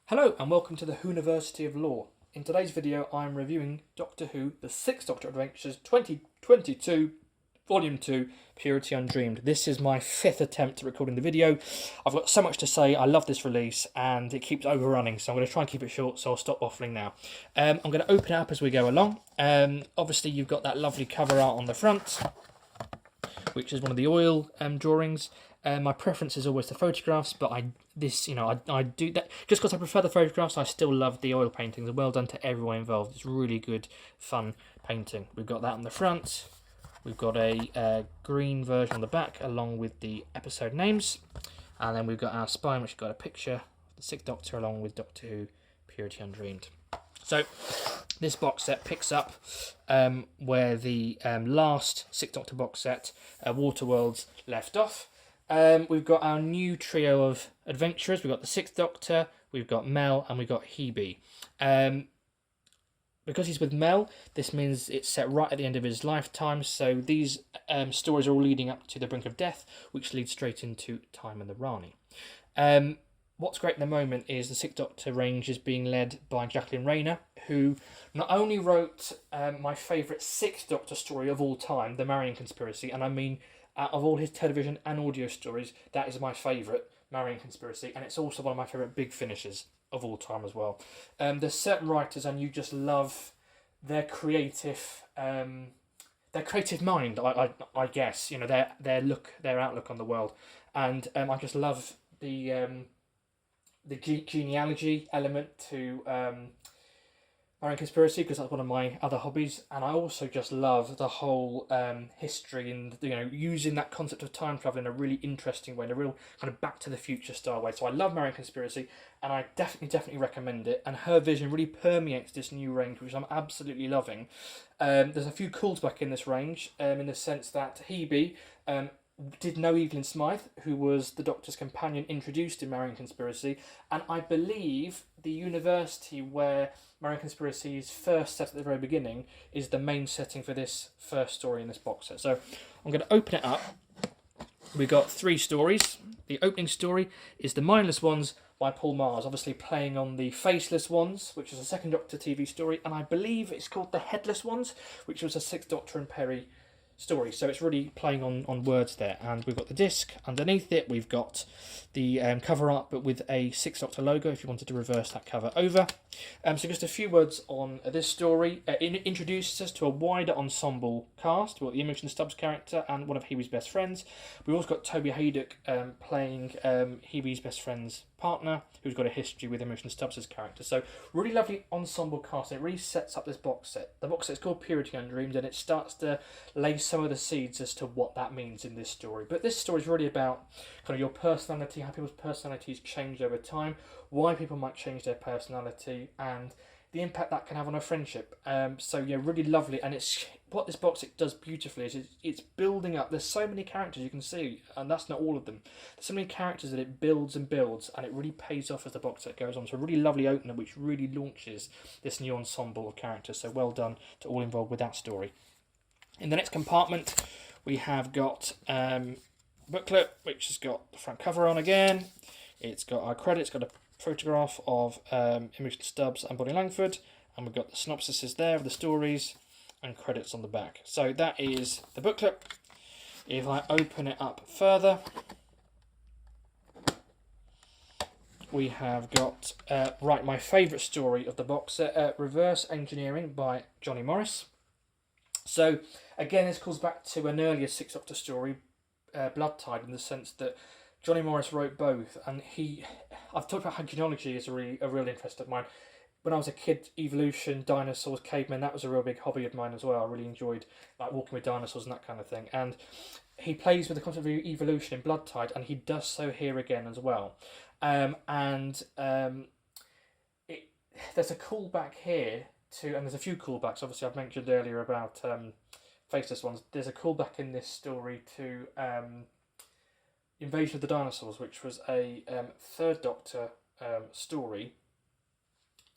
Hello and welcome to the Who-niversity of Law. In today's video I'm reviewing Doctor Who, The Sixth Doctor Adventures 2022, Volume 2, Purity Undreamed. This is my fifth attempt at recording the video. I've got so much to say, I love this release and it keeps overrunning, so I'm going to try and keep it short, so I'll stop waffling now. I'm going to open it up as we go along. Obviously you've got that lovely cover art on the front, which is one of the oil drawings. My preference is always the photographs, but I do that just because I prefer the photographs. I still love the oil paintings. Well done to everyone involved. It's really good, fun painting. We've got that on the front. We've got a green version on the back, along with the episode names, and then we've got our spine, which has got a picture of the Sixth Doctor, along with Doctor Who, Purity Undreamed. So this box set picks up where the last Sixth Doctor box set, Waterworlds, left off. We've got our new trio of adventurers. We've got the Sixth Doctor, we've got Mel, and we've got Hebe. Because he's with Mel, this means it's set right at the end of his lifetime, so these stories are all leading up to the brink of death, which leads straight into Time and the Rani. What's great at the moment is the Sixth Doctor range is being led by Jacqueline Rayner, who not only wrote my favourite Sixth Doctor story of all time, The Marian Conspiracy, and I mean, out of all his television and audio stories, that is my favourite, Marian Conspiracy, and it's also one of my favourite big finishes of all time as well. There's certain writers, and you just love their creative mind. I guess their outlook on the world, and I just love the genealogy element to Marian Conspiracy, because that's one of my other hobbies, and I also just love the whole history and using that concept of time travel in a really interesting way, in a real kind of Back to the Future style way. So I love Marian Conspiracy, and I definitely recommend it. And her vision really permeates this new range, which I'm absolutely loving. There's a few callbacks in this range, in the sense that Hebe did know Evelyn Smythe, who was the Doctor's companion introduced in Marian Conspiracy, and I believe the university where Marian Conspiracy is first set at the very beginning is the main setting for this first story in this box set. So I'm going to open it up. We've got three stories. The opening story is The Mindless Ones by Paul Mars, obviously playing on the Faceless Ones, which is a second Doctor TV story, and I believe it's called The Headless Ones, which was a Sixth Doctor and Perry story. So it's really playing on words there. And we've got the disc underneath it. We've got the cover art, but with a Sixth Doctor logo, if you wanted to reverse that cover over. So just a few words on this story. It introduces us to a wider ensemble cast. We've got the Imogen Stubbs character and one of Hebe's best friends. We've also got Toby Haydock playing Hebe's best friend's partner, who's got a history with Imogen Stubbs' character. So really lovely ensemble cast. It really sets up this box set. The box set is called Purity Undreamed, and it starts to lay some of the seeds as to what that means in this story. But this story is really about kind of your personality, how people's personalities change over time, why people might change their personality, and the impact that can have on a friendship. So yeah, really lovely. And it's what this box set does beautifully is it's building up. There's so many characters you can see, and that's not all of them. There's so many characters that it builds and builds, and it really pays off as the box set goes on. So a really lovely opener, which really launches this new ensemble of characters. So well done to all involved with that story. In the next compartment, we have got booklet, which has got the front cover on again. It's got our credits, got a photograph of Imogen Stubbs and Bonnie Langford, and we've got the synopsises there of the stories and credits on the back. So that is the booklet. If I open it up further, we have got my favourite story of the box set, Reverse Engineering by Johnny Morris. So again, this calls back to an earlier Sixth Doctor story, Blood Tide, in the sense that Johnny Morris wrote both, and I've talked about how genealogy is a real interest of mine. When I was a kid, evolution, dinosaurs, cavemen, that was a real big hobby of mine as well. I really enjoyed like walking with dinosaurs and that kind of thing. And he plays with the concept of evolution in Blood Tide, and he does so here again as well. There's a callback here to, and there's a few callbacks. Obviously, I've mentioned earlier about Faceless Ones. There's a callback in this story to Invasion of the Dinosaurs, which was a Third Doctor story,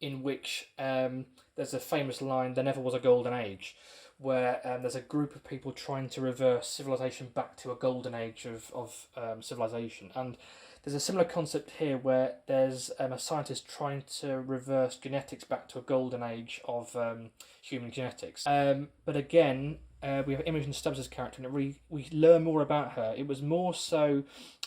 in which there's a famous line, "There never was a golden age," where there's a group of people trying to reverse civilization back to a golden age of civilization. And there's a similar concept here where there's a scientist trying to reverse genetics back to a golden age of human genetics. But again, we have Imogen Stubbs' character, and we learn more about her. It was more so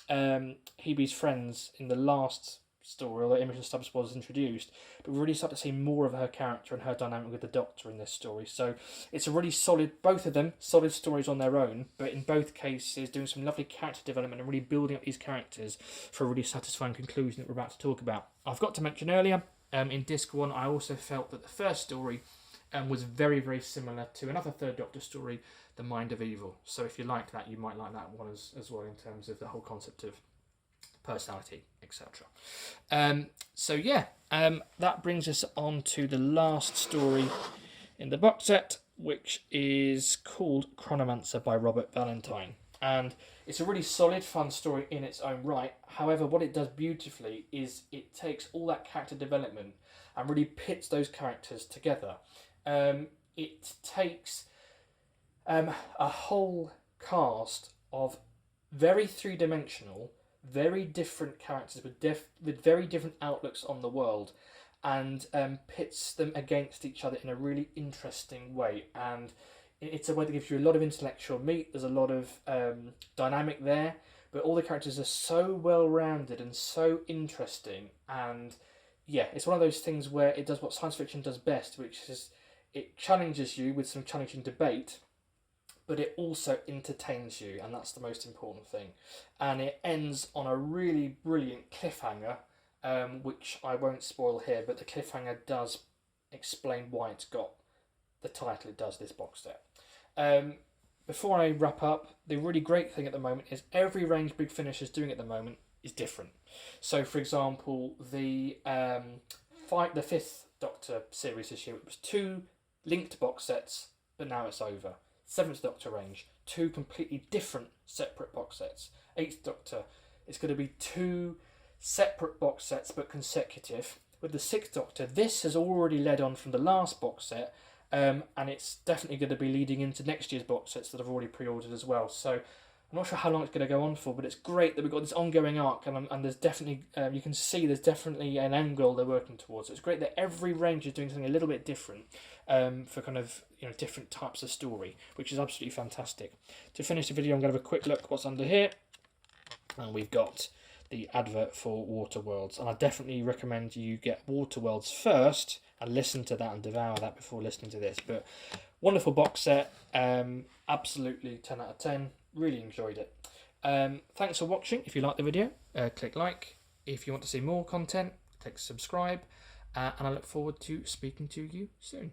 Hebe's friends in the last story, although Imogen Stubbs was introduced, but we really start to see more of her character and her dynamic with the Doctor in this story. So it's a really solid, both of them solid stories on their own, but in both cases doing some lovely character development and really building up these characters for a really satisfying conclusion that we're about to talk about. I've got to mention earlier, in Disc 1, I also felt that the first story was very, very similar to another Third Doctor story, The Mind of Evil. So if you like that, you might like that one as well, in terms of the whole concept of personality, etc. So yeah, that brings us on to the last story in the box set, which is called Chronomancer by Robert Valentine. And it's a really solid, fun story in its own right. However, what it does beautifully is it takes all that character development and really pits those characters together. It takes a whole cast of very three-dimensional, very different characters with very different outlooks on the world, and pits them against each other in a really interesting way. And it's a way that gives you a lot of intellectual meat. There's a lot of dynamic there, but all the characters are so well rounded and so interesting. And yeah, it's one of those things where it does what science fiction does best, which is it challenges you with some challenging debate, but it also entertains you, and that's the most important thing. And it ends on a really brilliant cliffhanger, which I won't spoil here, but the cliffhanger does explain why it's got the title it does, this box set. Before I wrap up, the really great thing at the moment is every range Big Finish is doing at the moment is different. So, for example, the fifth Doctor series this year, it was 2 linked box sets, but now it's over. 7th Doctor range, 2 completely different separate box sets. 8th Doctor, it's going to be 2 separate box sets but consecutive. With the 6th Doctor, this has already led on from the last box set, and it's definitely going to be leading into next year's box sets that I've already pre-ordered as well. So I'm not sure how long it's going to go on for, but it's great that we've got this ongoing arc, and there's definitely, you can see there's definitely an end goal they're working towards. So it's great that every range is doing something a little bit different, for kind of, different types of story, which is absolutely fantastic. To finish the video, I'm going to have a quick look what's under here, and we've got the advert for Waterworlds, and I definitely recommend you get Waterworlds first and listen to that and devour that before listening to this. But wonderful box set, absolutely 10 out of 10. Really enjoyed it. Thanks for watching. If you like the video, click like. If you want to see more content, click subscribe. And I look forward to speaking to you soon.